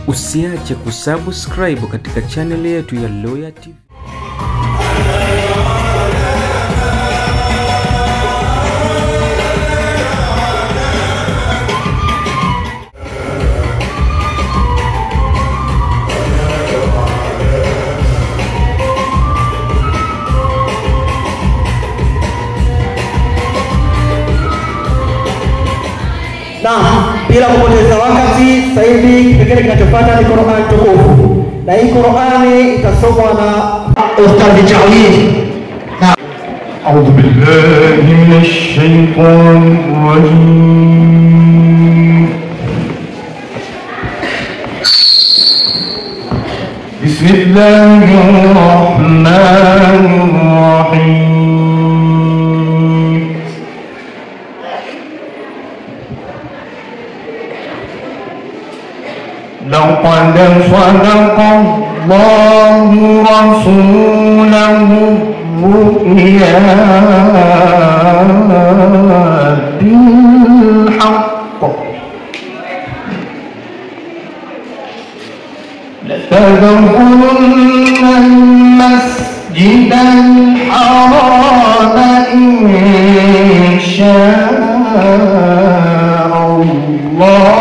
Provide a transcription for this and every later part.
Usiache kusubscribe katika channel yetu ya Loya TV. Bila kupoteza wakati, sasa hivi kipengele kinachofuata ni Qur'an tukufu. Na hii Qur'ani itasomwa na Ustadh Jawid. A'udhu billahi minash shaitanir rajim. Bismillahir rahmanir rahim. لقد صدق الله رسوله الرؤيا بالحق لتدخلن المسجد الحرام إن شاء الله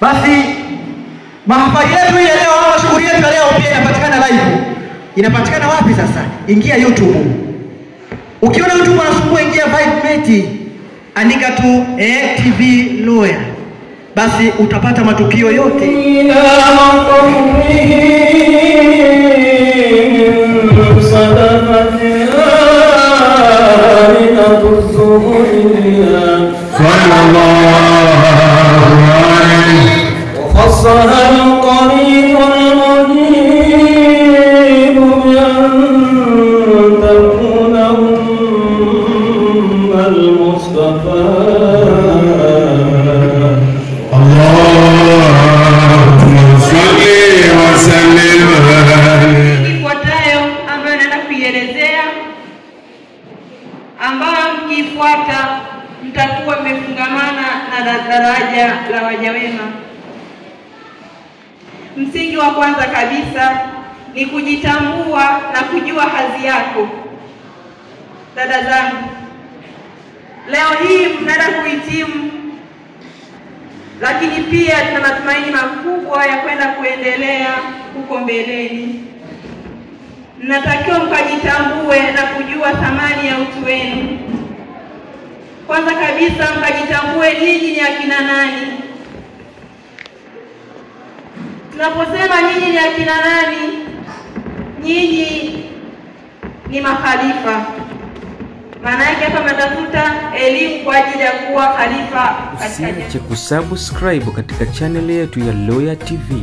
Basi mahafali yetu ya leo au shughuli yetu ya leo pia inapatikana live. Inapatikana wapi sasa? Ingia YouTube. Ukiona YouTube unasumbua, ingia Vibemate, andika tu TV Loya. Basi utapata matukio yote. وخصها القريب المجيب بأن تكون المصطفى اللهم صل وسلم. Ifuatayo ambayo naenda kuielezea, ambayo mkifuata mtakuwa mmefungamana na daraja la waja wema. Msingi wa kwanza kabisa ni kujitambua na kujua hadhi yako. Dada zangu, leo hii mnaenda kuhitimu, lakini pia tuna matumaini makubwa ya kwenda kuendelea huko mbeleni. Mnatakiwa mkajitambue na kujua thamani ya utu wenu. Kwanza kabisa mkajitambue nyinyi ni akina nani. Tunaposema nyinyi ni akina nani, nyinyi ni makhalifa. Maana yake hapa mnatafuta elimu kwa ajili ya kuwa khalifa katika jamii. Usiache kusubscribe katika channel yetu ya Loya TV.